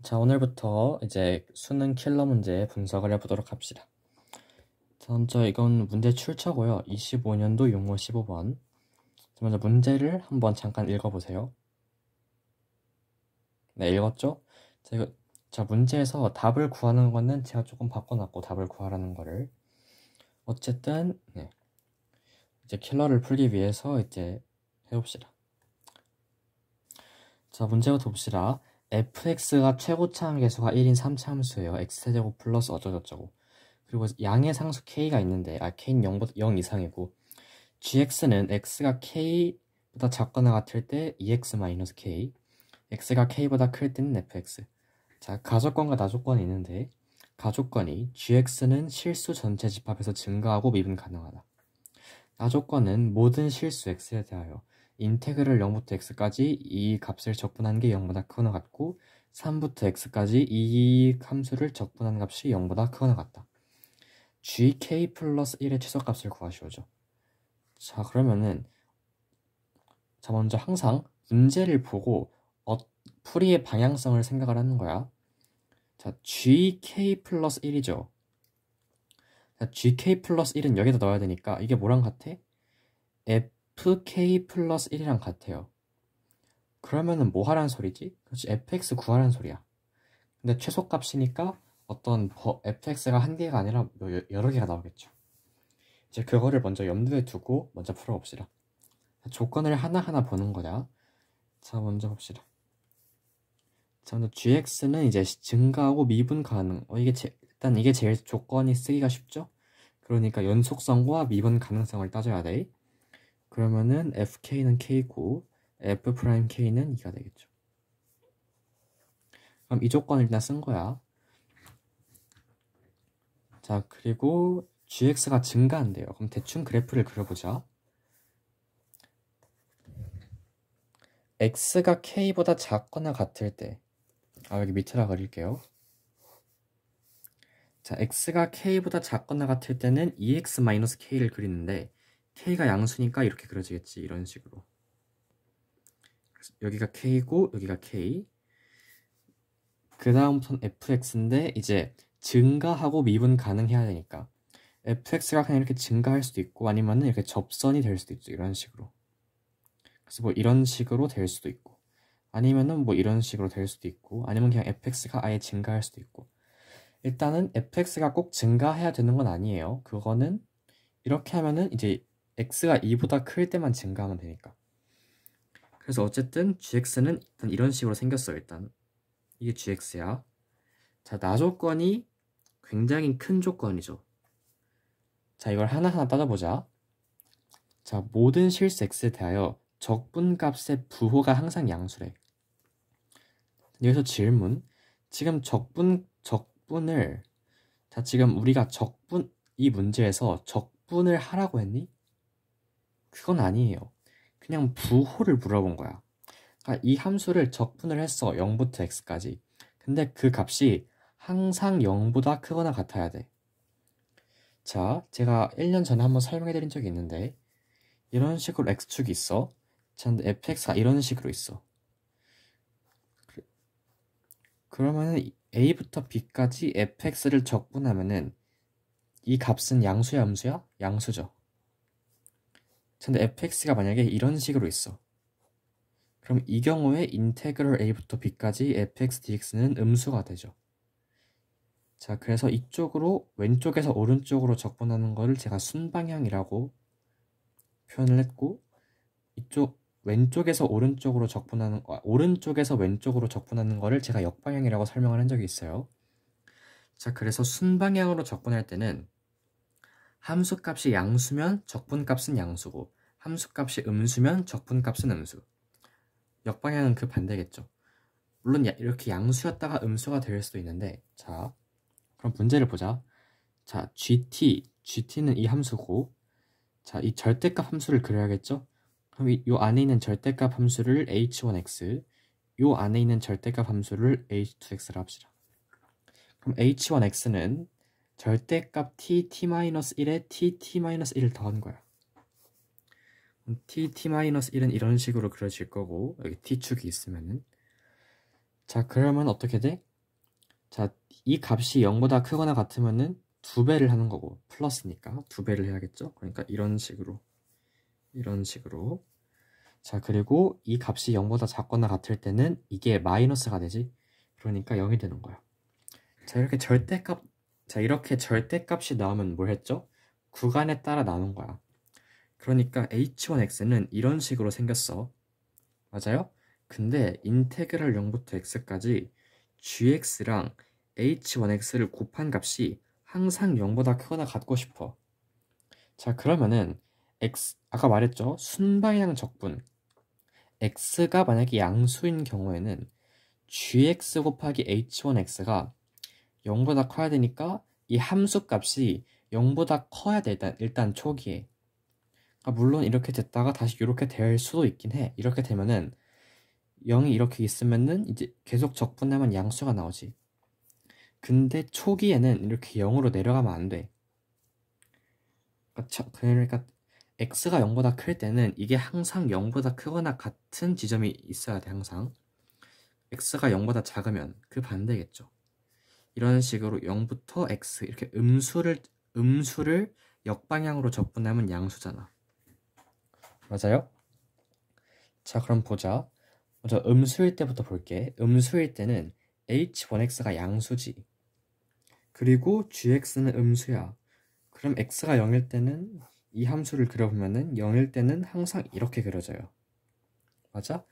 자, 오늘부터 이제 수능 킬러 문제 분석을 해보도록 합시다. 자, 먼저 이건 문제 출처고요. 25년도 용어 15번. 자, 먼저 문제를 한번 잠깐 읽어보세요. 네, 읽었죠? 자, 문제에서 답을 구하는 거는 제가 조금 바꿔놨고, 답을 구하라는 거를. 어쨌든, 네. 이제 킬러를 풀기 위해서 이제 해봅시다. 자, 문제부터 봅시다. fx가 최고차함 계수가 1인 3차함수예요. x제곱 플러스 어쩌고저쩌고. 그리고 양의 상수 k가 있는데, k는 0 이상이고, gx는 x가 k보다 작거나 같을 때 2x-k, x가 k보다 클 때는 fx. 자, 가조건과 나조건이 있는데, 가조건이 gx는 실수 전체 집합에서 증가하고 미분 가능하다. 나조건은 모든 실수 x에 대하여 인테그럴 0부터 x까지 이 값을 적분한 게 0보다 크거나 같고 3부터 x까지 이 함수를 적분한 값이 0보다 크거나 같다. gk 플러스 1의 최소값을 구하시오죠. 자, 그러면은 자, 먼저 항상 문제를 보고 풀이의 방향성을 생각을 하는 거야. 자, gk 플러스 1이죠. 자, gk 플러스 1은 여기다 넣어야 되니까 이게 뭐랑 같아? fk 플러스 1이랑 같아요. 그러면은 뭐 하라는 소리지? 그렇지, fx 구하라는 소리야. 근데 최소값이니까 어떤 fx가 한 개가 아니라 여러 개가 나오겠죠. 이제 그거를 먼저 염두에 두고 먼저 풀어봅시다. 조건을 하나하나 보는 거야. 자, 먼저 봅시다. 자, 먼저 gx는 이제 증가하고 미분 가능. 일단 이게 제일 조건이 쓰기가 쉽죠? 그러니까 연속성과 미분 가능성을 따져야 돼. 그러면은 fk는 k고 f'k는 2가 되겠죠. 그럼 이 조건을 일단 쓴 거야. 자, 그리고 gx가 증가한대요. 그럼 대충 그래프를 그려보자. x가 k보다 작거나 같을 때, 여기 밑에다 그릴게요. 자, x가 k보다 작거나 같을 때는 2x-k를 그리는데 k가 양수니까 이렇게 그려지겠지. 이런 식으로. 그래서 여기가 k고 여기가 k. 그 다음부터는 fx인데 이제 증가하고 미분 가능해야 되니까 fx가 그냥 이렇게 증가할 수도 있고 아니면 이렇게 접선이 될 수도 있죠. 이런 식으로. 그래서 뭐 이런 식으로 될 수도 있고 아니면은 뭐 이런 식으로 될 수도 있고 아니면 그냥 fx가 아예 증가할 수도 있고. 일단은 fx가 꼭 증가해야 되는 건 아니에요. 그거는 이렇게 하면은 이제 x가 2보다 클 때만 증가하면 되니까. 그래서 어쨌든 gx는 일단 이런 식으로 생겼어요. 일단 이게 gx야. 자, 나조건이 굉장히 큰 조건이죠. 자, 이걸 하나하나 따져보자. 자, 모든 실수 x에 대하여 적분값의 부호가 항상 양수래. 여기서 질문. 지금 적분을 자, 지금 우리가 이 문제에서 적분을 하라고 했니? 그건 아니에요. 그냥 부호를 물어본 거야. 그러니까 이 함수를 적분을 했어. 0부터 x까지. 근데 그 값이 항상 0보다 크거나 같아야 돼. 자, 제가 1년 전에 한번 설명해 드린 적이 있는데 이런 식으로 x축이 있어. 자, 근데 fx가 이런 식으로 있어. 그러면은 a부터 b까지 fx를 적분하면은 이 값은 양수야, 음수야? 양수죠. 근데 fx가 만약에 이런 식으로 있어. 그럼 이 경우에 인테그럴 a부터 b까지 fx dx는 음수가 되죠. 자, 그래서 이쪽으로 왼쪽에서 오른쪽으로 적분하는 거를 제가 순방향이라고 표현을 했고, 이쪽 왼쪽에서 오른쪽으로 적분하는 오른쪽에서 왼쪽으로 적분하는 거를 제가 역방향이라고 설명을 한 적이 있어요. 자, 그래서 순방향으로 적분할 때는 함수값이 양수면 적분값은 양수고 함수값이 음수면 적분값은 음수. 역방향은 그 반대겠죠. 물론 이렇게 양수였다가 음수가 될 수도 있는데, 자, 그럼 문제를 보자. 자, gt는 이 함수고, 자, 이 절대값 함수를 그려야겠죠? 그럼 요 안에 있는 절대값 함수를 h1x, 요 안에 있는 절대값 함수를 h2x라 합시다. 그럼 h1x는 절대값 t-1에 t-1을 더한 거야. t-1은 이런 식으로 그려질 거고 여기 t축이 있으면은 자, 그러면 어떻게 돼? 자, 이 값이 0보다 크거나 같으면은 2배를 하는 거고, 플러스니까 2배를 해야겠죠? 그러니까 이런 식으로. 자, 그리고 이 값이 0보다 작거나 같을 때는 이게 마이너스가 되지? 그러니까 0이 되는 거야. 자, 이렇게 절대값이 나오면 뭘 했죠? 구간에 따라 나눈 거야. 그러니까 h1x는 이런 식으로 생겼어. 맞아요? 근데 인테그랄 0부터 x까지 gx랑 h1x를 곱한 값이 항상 0보다 크거나 같고 싶어. 자, 그러면은 아까 말했죠? 순방향 적분. x가 만약에 양수인 경우에는 gx 곱하기 h1x가 0보다 커야 되니까 이 함수 값이 0보다 커야 돼, 일단 초기에. 물론 이렇게 됐다가 다시 이렇게 될 수도 있긴 해. 이렇게 되면은 0이 이렇게 있으면은 이제 계속 적분하면 양수가 나오지. 근데 초기에는 이렇게 0으로 내려가면 안 돼. 그러니까 x가 0보다 클 때는 이게 항상 0보다 크거나 같은 지점이 있어야 돼, 항상. x가 0보다 작으면 그 반대겠죠. 이런 식으로 0부터 x 이렇게 음수를 역방향으로 적분하면 양수잖아. 맞아요? 자, 그럼 보자. 먼저 음수일 때부터 볼게. 음수일 때는 h1x가 양수지. 그리고 gx는 음수야. 그럼 x가 0일 때는 이 함수를 그려보면은 0일 때는 항상 이렇게 그려져요. 맞아?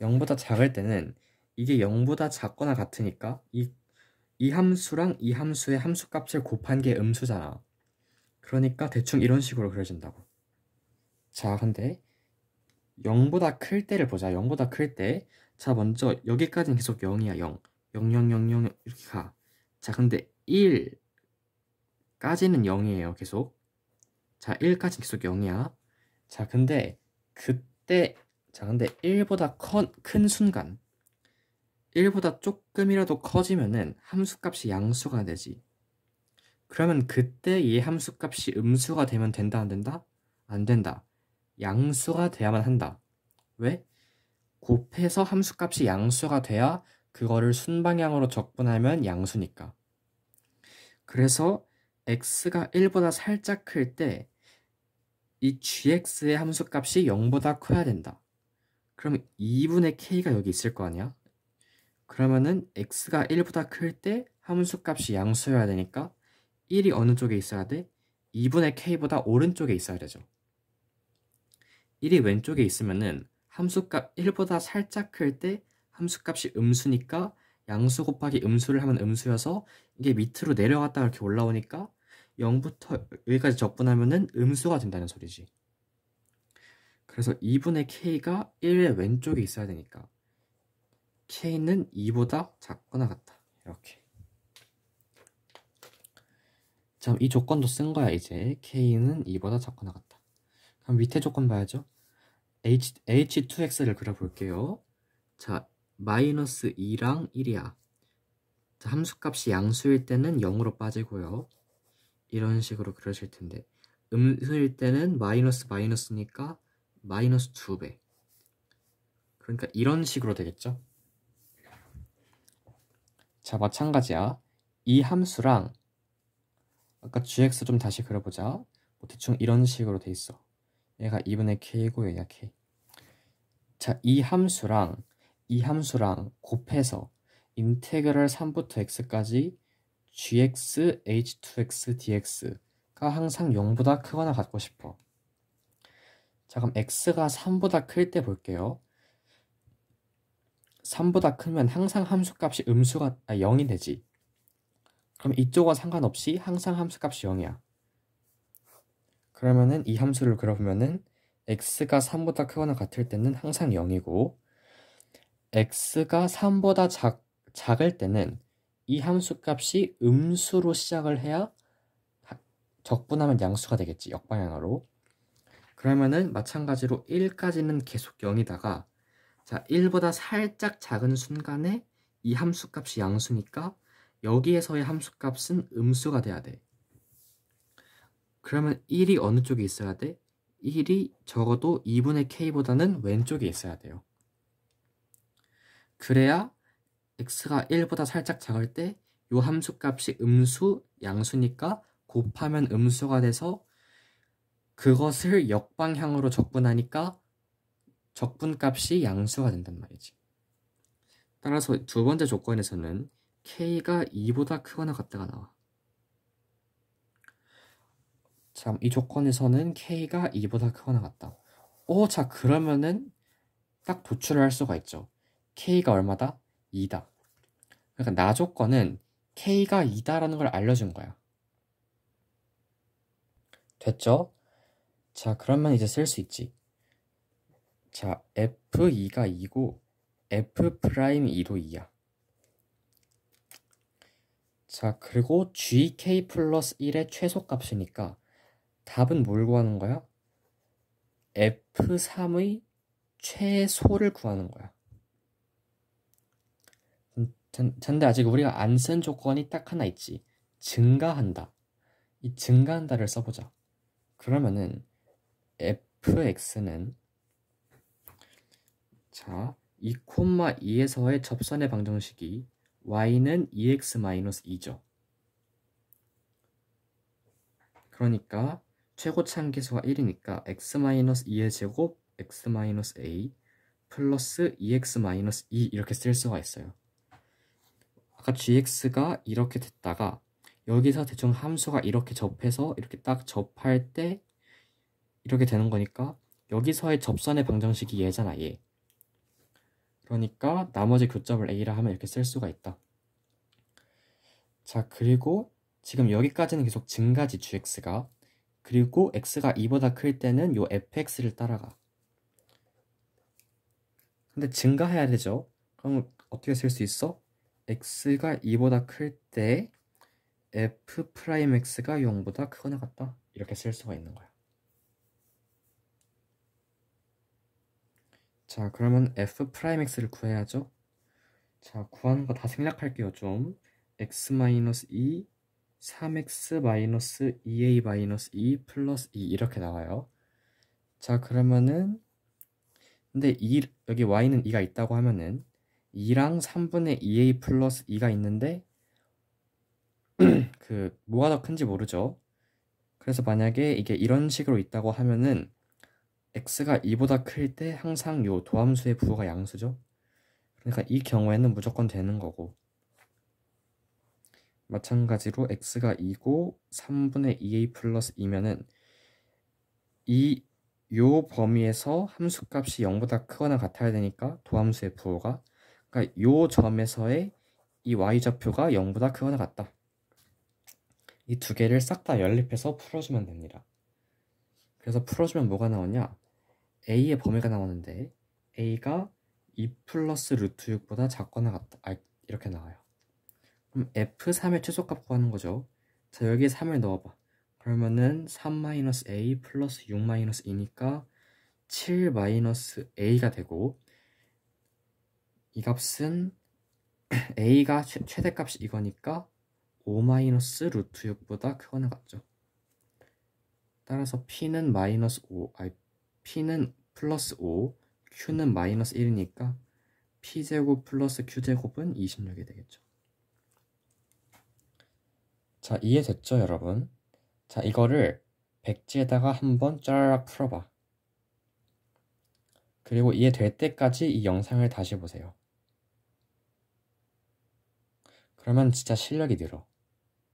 0보다 작을 때는 이게 0보다 작거나 같으니까 이 함수랑 이 함수의 함수값을 곱한 게 음수잖아. 그러니까 대충 이런 식으로 그려진다고. 자, 근데 0보다 클 때를 보자. 0보다 클 때. 자, 먼저 여기까지는 계속 0이야. 0. 0, 0, 0, 0 이렇게 가. 자, 근데 1까지는 0이에요. 계속. 자, 1까지 계속 0이야. 자, 근데 1보다 큰 순간 1보다 조금이라도 커지면은 함수값이 양수가 되지. 그러면 그때 이 함수값이 음수가 되면 된다, 안 된다? 안 된다. 양수가 돼야만 한다. 왜? 곱해서 함수값이 양수가 돼야 그거를 순방향으로 적분하면 양수니까. 그래서 x가 1보다 살짝 클 때 이 gx의 함수값이 0보다 커야 된다. 그럼 2분의 k가 여기 있을 거 아니야? 그러면은 x가 1보다 클 때 함수값이 양수여야 되니까 1이 어느 쪽에 있어야 돼? 2분의 k보다 오른쪽에 있어야 되죠. 1이 왼쪽에 있으면은 함수값 1보다 살짝 클 때 함수값이 음수니까 양수 곱하기 음수를 하면 음수여서 이게 밑으로 내려갔다가 이렇게 올라오니까 0부터 여기까지 적분하면은 음수가 된다는 소리지. 그래서 2분의 k가 1의 왼쪽에 있어야 되니까 k는 2보다 작거나 같다. 이렇게. 자, 이 조건도 쓴 거야, 이제. k는 2보다 작거나 같다. 그럼 밑에 조건 봐야죠. h2x를 그려볼게요. 자, 마이너스 2랑 1이야. 자, 함수값이 양수일 때는 0으로 빠지고요. 이런 식으로 그려질 텐데 음수일 때는 마이너스니까 마이너스 2배. 그러니까 이런 식으로 되겠죠. 자, 마찬가지야. 이 함수랑 아까 gx 좀 다시 그려보자. 뭐 대충 이런 식으로 돼 있어. 얘가 2분의 k고 얘가 k. 자, 이 함수랑 곱해서 인테그랄 3부터 x까지 gx h2x dx가 항상 0보다 크거나 같고 싶어. 자, 그럼 x가 3보다 클 때 볼게요. 3보다 크면 항상 함수값이 0이 되지. 그럼 이쪽과 상관없이 항상 함수값이 0이야. 그러면은 이 함수를 그려보면은 x가 3보다 크거나 같을 때는 항상 0이고 x가 3보다 작을 때는 이 함수값이 음수로 시작을 해야 적분하면 양수가 되겠지. 역방향으로. 그러면은 마찬가지로 1까지는 계속 0이다가 자, 1보다 살짝 작은 순간에 이 함수값이 양수니까 여기에서의 함수값은 음수가 돼야 돼. 그러면 1이 어느 쪽에 있어야 돼? 1이 적어도 2분의 k보다는 왼쪽에 있어야 돼요. 그래야 x가 1보다 살짝 작을 때 요 함수 값이 음수, 양수니까 곱하면 음수가 돼서 그것을 역방향으로 적분하니까 적분값이 양수가 된단 말이지. 따라서 두 번째 조건에서는 k가 2보다 크거나 같다가 나와. 자, 이 조건에서는 k가 2보다 크거나 같다. 자, 그러면은 딱 도출을 할 수가 있죠. k가 얼마다? 2다. 그러니까 나 조건은 k가 2다라는 걸 알려준 거야. 됐죠? 자, 그러면 이제 쓸 수 있지. 자, f2가 2고 f'2도 2야. 자, 그리고 gk 플러스 1의 최소값이니까 답은 뭘 구하는 거야? f3의 최소를 구하는 거야. 근데 아직 우리가 안 쓴 조건이 딱 하나 있지. 증가한다. 이 증가한다를 써보자. 그러면은 fx는 자 2,2에서의 접선의 방정식이 y는 2x-2죠. 그러니까 최고차함계수가 1이니까 x-2의 제곱 x-a 플러스 2x-2 이렇게 쓸 수가 있어요. 아까 gx가 이렇게 됐다가 여기서 대충 함수가 이렇게 접해서 이렇게 딱 접할 때 이렇게 되는 거니까 여기서의 접선의 방정식이 얘잖아, 얘. 그러니까 나머지 교점을 a라 하면 이렇게 쓸 수가 있다. 자, 그리고 지금 여기까지는 계속 증가지, gx가. 그리고 x가 2보다 클 때는 요 fx를 따라가. 근데 증가해야 되죠? 그럼 어떻게 쓸 수 있어? x가 2보다 클 때 f'x가 0보다 크거나 같다. 이렇게 쓸 수가 있는 거야. 자, 그러면 f'x를 구해야죠. 자, 구하는 거 다 생략할게요, 좀. x-2, 3x-2a-2 플러스 2 이렇게 나와요. 자, 그러면은 근데 여기 y는 2가 있다고 하면은 2랑 3분의 2a 플러스 2가 있는데 그 뭐가 더 큰지 모르죠. 그래서 만약에 이게 이런 식으로 있다고 하면은 x가 2보다 클 때 항상 요 도함수의 부호가 양수죠. 그러니까 이 경우에는 무조건 되는 거고, 마찬가지로 x가 2고 3분의 2a 플러스 2면은 요 범위에서 함수값이 0보다 크거나 같아야 되니까 도함수의 부호가, 그러니까 요 점에서의 이 y좌표가 0보다 크거나 같다. 이 두 개를 싹 다 연립해서 풀어주면 됩니다. 그래서 풀어주면 뭐가 나오냐? a의 범위가 나오는데 a가 2 플러스 루트 6보다 작거나 같다. 이렇게 나와요. 그럼 f3의 최소값 구하는 거죠. 자, 여기에 3을 넣어봐. 그러면은 3-a 플러스 6-2니까 7-a가 되고, 이 값은 a가 최대값이 이거니까 5-루트 6보다 크거나 같죠. 따라서 p는 마이너스 5, p는 플러스 5, q는 마이너스 1이니까 p제곱 플러스 q제곱은 26이 되겠죠. 자, 이해됐죠, 여러분? 자, 이거를 백지에다가 한번 짜라락 풀어봐. 그리고 이해될 때까지 이 영상을 다시 보세요. 그러면 진짜 실력이 늘어.